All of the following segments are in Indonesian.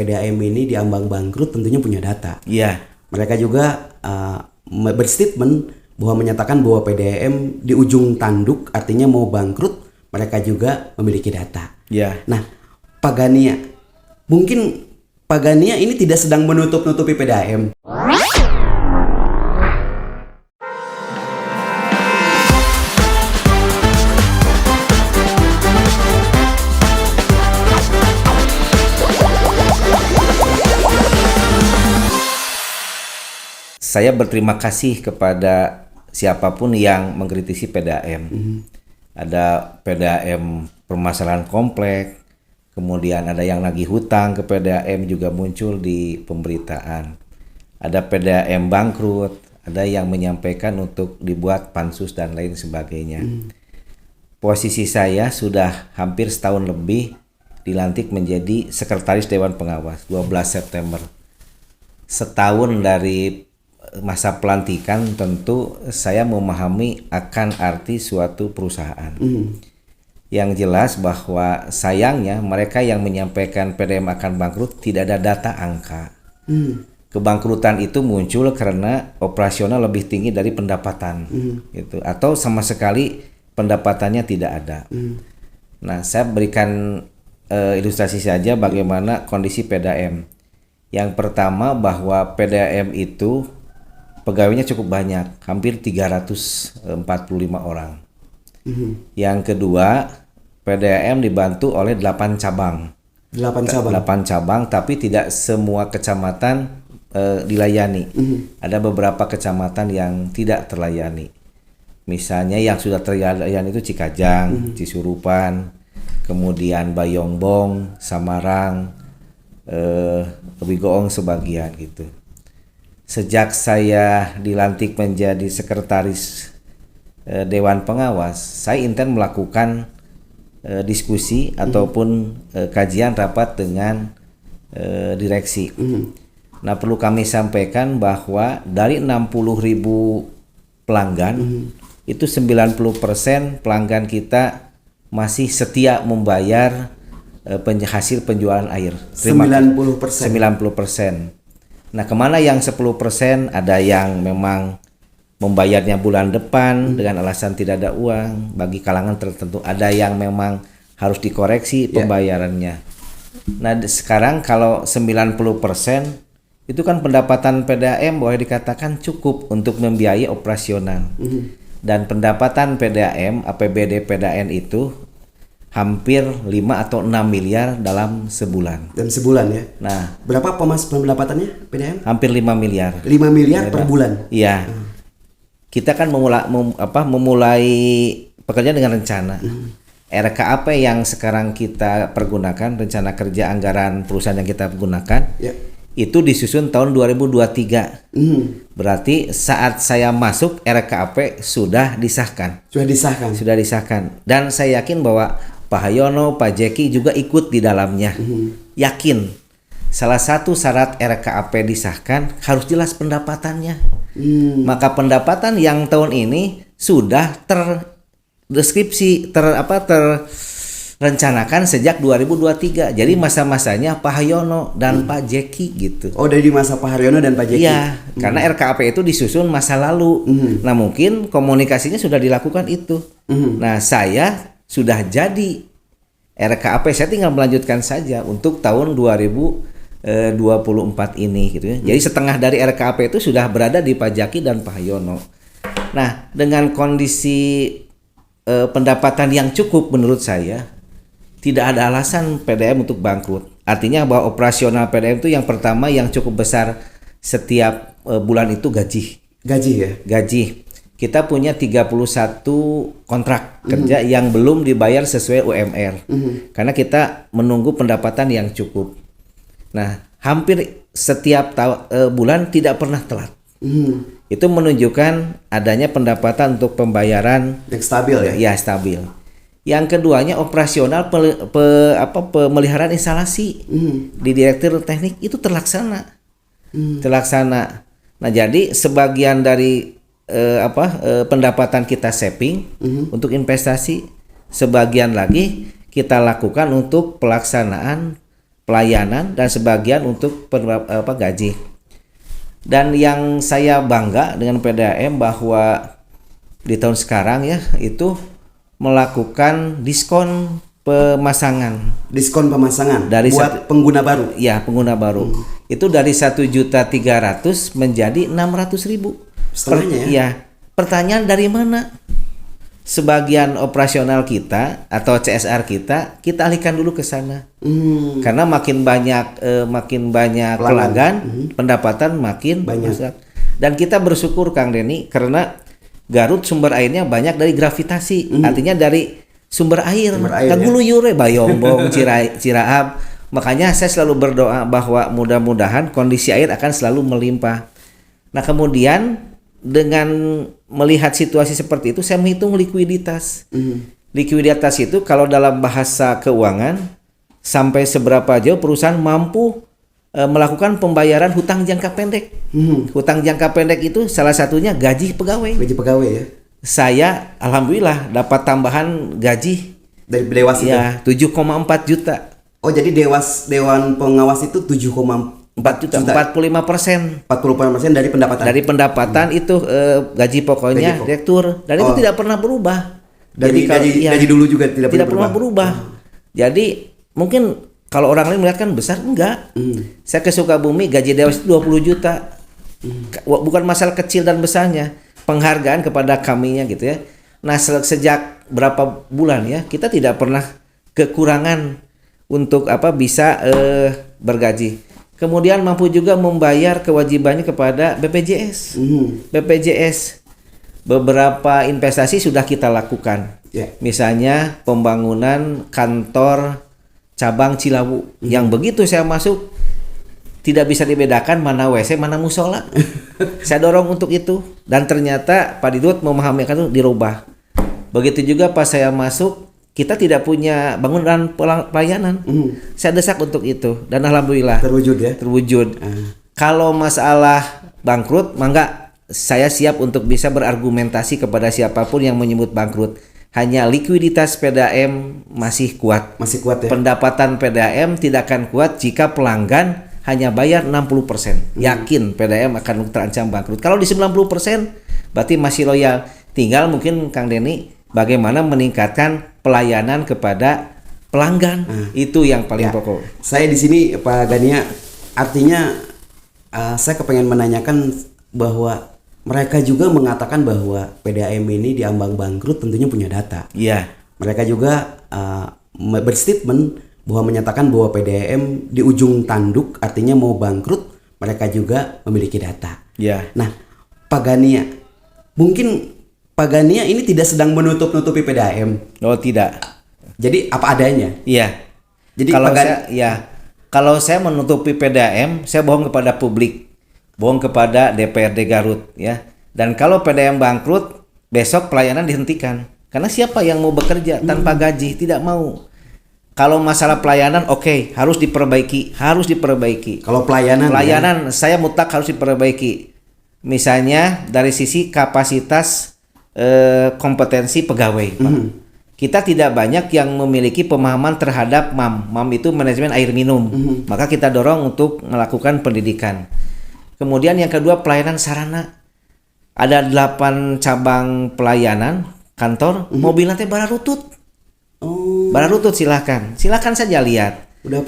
PDAM ini diambang bangkrut tentunya punya data. Iya. Mereka juga berstatement bahwa menyatakan bahwa PDAM di ujung tanduk, artinya mau bangkrut, mereka juga memiliki data. Iya. Nah, Pak Gania, mungkin Pak Gania ini tidak sedang menutup-nutupi PDAM. Saya berterima kasih kepada siapapun yang mengkritisi PDAM. Ada PDAM permasalahan kompleks, kemudian ada yang nagih hutang ke PDAM juga muncul di pemberitaan. Ada PDAM bangkrut, ada yang menyampaikan untuk dibuat pansus dan lain sebagainya. Posisi saya sudah hampir setahun lebih dilantik menjadi Sekretaris Dewan Pengawas 12 September. Setahun dari masa pelantikan tentu saya memahami akan arti suatu perusahaan. Yang jelas bahwa sayangnya mereka yang menyampaikan PDAM akan bangkrut tidak ada data angka. Kebangkrutan itu muncul karena operasional lebih tinggi dari pendapatan, gitu. Atau sama sekali pendapatannya tidak ada. Nah, saya berikan ilustrasi saja bagaimana kondisi PDAM. Yang pertama bahwa PDAM itu pegawainya cukup banyak, hampir 345 orang. Yang kedua, PDAM dibantu oleh 8 cabang. 8 cabang, tapi tidak semua kecamatan dilayani. Ada beberapa kecamatan yang tidak terlayani. Misalnya yang sudah terlayani itu Cikajang, Cisurupan, kemudian Bayongbong, Samarang, Wigoong sebagian gitu. Sejak saya dilantik menjadi sekretaris Dewan Pengawas, saya intens melakukan diskusi ataupun kajian rapat dengan direksi. Nah, perlu kami sampaikan bahwa dari 60.000 pelanggan, itu 90% pelanggan kita masih setia membayar hasil penjualan air. 90%. Nah, kemana yang 10%? Ada yang memang membayarnya bulan depan dengan alasan tidak ada uang bagi kalangan tertentu. Ada yang memang harus dikoreksi pembayarannya. Nah, sekarang kalau 90% itu kan pendapatan PDAM boleh dikatakan cukup untuk membiayai operasional. Dan pendapatan PDAM, APBD PDAM itu hampir 5 atau 6 miliar dalam sebulan. Dan sebulan ya? Nah, berapa pendapatannya PDAM? Hampir 5 miliar. 5 miliar per bulan? Iya. Kita kan memulai pekerjaan dengan rencana. RKAP yang sekarang kita pergunakan, rencana kerja anggaran perusahaan yang kita gunakan, itu disusun tahun 2023. Berarti saat saya masuk RKAP sudah disahkan. Sudah disahkan. Dan saya yakin bahwa Pak Hayono, Pak Jeki juga ikut di dalamnya. Yakin. Salah satu syarat RKAP disahkan harus jelas pendapatannya. Maka pendapatan yang tahun ini sudah terdeskripsi, rencanakan sejak 2023. Jadi masa-masanya Pak Hayono dan Pak Jeki gitu. Oh, dari masa Pak Haryono dan Pak Jeki? Iya, karena RKAP itu disusun masa lalu. Nah, mungkin komunikasinya sudah dilakukan itu. Nah, saya sudah jadi RKAP, saya tinggal melanjutkan saja untuk tahun 2024 ini gitu ya. Jadi setengah dari RKAP itu sudah berada di Pak Jeki dan Pak Hayono. Nah, dengan kondisi pendapatan yang cukup menurut saya, tidak ada alasan PDAM untuk bangkrut. Artinya bahwa operasional PDAM itu yang pertama yang cukup besar setiap bulan itu gaji. Gaji ya? Gaji. Kita punya 31 kontrak kerja yang belum dibayar sesuai UMR. Karena kita menunggu pendapatan yang cukup. Nah, hampir setiap bulan tidak pernah telat. Itu menunjukkan adanya pendapatan untuk pembayaran yang stabil ya? Ya, stabil. Yang keduanya operasional pemeliharaan instalasi di Direktur Teknik itu terlaksana. Nah, jadi sebagian dari pendapatan kita saving untuk investasi, sebagian lagi kita lakukan untuk pelaksanaan pelayanan dan sebagian untuk gaji. Dan yang saya bangga dengan PDAM bahwa di tahun sekarang ya itu melakukan diskon pemasangan. Diskon pemasangan Dari buat pengguna baru. Ya, pengguna baru. Itu dari 1.300.000 menjadi 600.000. Setengahnya ya? Iya. Pertanyaan dari mana? Sebagian operasional kita atau CSR kita alihkan dulu ke sana. Karena makin banyak pelanggan, pendapatan makin Banyak. Dan kita bersyukur Kang Denny karena Garut sumber airnya banyak dari gravitasi, artinya dari sumber air. Kaguluyure Bayombong, Ciraab. Makanya saya selalu berdoa bahwa mudah-mudahan kondisi air akan selalu melimpah. Nah, kemudian dengan melihat situasi seperti itu, saya menghitung likuiditas. Likuiditas itu kalau dalam bahasa keuangan, sampai seberapa jauh perusahaan mampu melakukan pembayaran hutang jangka pendek. Hutang jangka pendek itu salah satunya gaji pegawai. Gaji pegawai ya? Saya alhamdulillah dapat tambahan gaji Dari Dewas itu? ya 7,4 juta. Oh, jadi Dewan Pengawas itu 7,4 juta. 45%. 40% dari pendapatan. Dari pendapatan itu gaji pokoknya direktur, dan itu tidak pernah berubah. Dari gaji dulu juga tidak pernah berubah. Jadi mungkin kalau orang lain melihat kan besar, enggak. Saya ke Sukabumi gaji Dewas itu 20 juta. Bukan masalah kecil dan besarnya, penghargaan kepada kaminya gitu ya. Nah, sejak berapa bulan ya kita tidak pernah kekurangan untuk bisa bergaji. Kemudian mampu juga membayar kewajibannya kepada BPJS. BPJS beberapa investasi sudah kita lakukan. Misalnya pembangunan kantor cabang Cilawu yang begitu saya masuk tidak bisa dibedakan mana WC mana musola. Saya dorong untuk itu dan ternyata Pak Didut memahami itu dirubah. Begitu juga pas saya masuk kita tidak punya bangunan pelayanan. Saya desak untuk itu dan alhamdulillah terwujud. Kalau masalah bangkrut, mangga saya siap untuk bisa berargumentasi kepada siapapun yang menyebut bangkrut. Hanya likuiditas PDAM masih kuat. Ya. Pendapatan PDAM tidak akan kuat jika pelanggan hanya bayar 60%. Yakin PDAM akan terancam bangkrut. Kalau di 90% berarti masih loyal. Tinggal mungkin Kang Denny bagaimana meningkatkan pelayanan kepada pelanggan. Itu yang paling pokok. Saya di sini Pak Gania, artinya saya kepengen menanyakan bahwa mereka juga mengatakan bahwa PDAM ini diambang bangkrut tentunya punya data. Iya. Mereka juga berstatement bahwa menyatakan bahwa PDAM di ujung tanduk, artinya mau bangkrut, mereka juga memiliki data. Iya. Nah, Pak Gania, mungkin Pak Gania ini tidak sedang menutup-nutupi PDAM. Oh, tidak. Jadi apa adanya. Iya. Jadi kalau saya menutupi PDAM, saya bohong kepada publik, bohong kepada DPRD Garut ya. Dan kalau PDAM bangkrut, besok pelayanan dihentikan. Karena siapa yang mau bekerja tanpa gaji? Tidak mau. Kalau masalah pelayanan harus diperbaiki. Kalau pelayanan saya mutlak harus diperbaiki. Misalnya dari sisi kapasitas kompetensi pegawai. Kita tidak banyak yang memiliki pemahaman terhadap MAM. MAM itu manajemen air minum. Maka kita dorong untuk melakukan pendidikan. Kemudian yang kedua pelayanan sarana. Ada 8 cabang pelayanan kantor, mobil nanti bararutut. Bararutut silakan saja lihat. Udah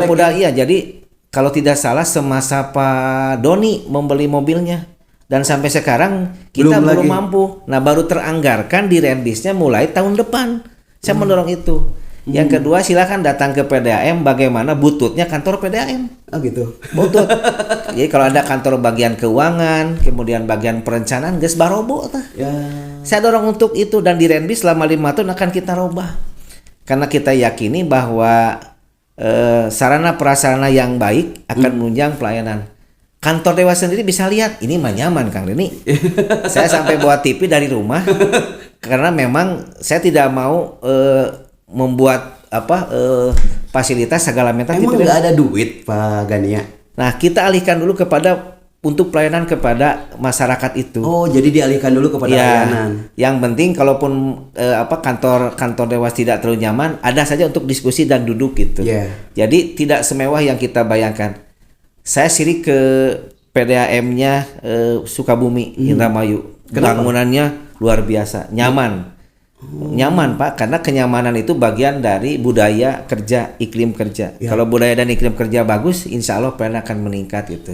pada iya. Jadi kalau tidak salah semasa Pak Doni membeli mobilnya dan sampai sekarang kita belum mampu. Nah, baru teranggarkan di renbisnya mulai tahun depan. Saya mendorong itu. Yang kedua silakan datang ke PDAM bagaimana bututnya kantor PDAM. Oh gitu. Butut. Jadi kalau ada kantor bagian keuangan, kemudian bagian perencanaan geus barobo tah. Ya. Saya dorong untuk itu dan di renbis selama 5 tahun akan kita robah. Karena kita yakini bahwa sarana prasarana yang baik akan menunjang pelayanan. Kantor Dewas sendiri bisa lihat, ini mah nyaman Kang Denny. Saya sampai bawa TV dari rumah karena memang saya tidak mau membuat fasilitas segala macam. Emang nggak ada duit Pak Gania? Nah, kita alihkan dulu kepada untuk pelayanan kepada masyarakat itu. Oh, jadi dialihkan dulu kepada layanan. Yang penting kalaupun kantor dewas tidak terlalu nyaman, ada saja untuk diskusi dan duduk gitu. Yeah. Jadi tidak semewah yang kita bayangkan. Saya sirik ke PDAM-nya Sukabumi, Indramayu. Bangunannya luar biasa, nyaman. Nyaman Pak, karena kenyamanan itu bagian dari budaya kerja, iklim kerja. Kalau budaya dan iklim kerja bagus, insya Allah pelayanan akan meningkat gitu.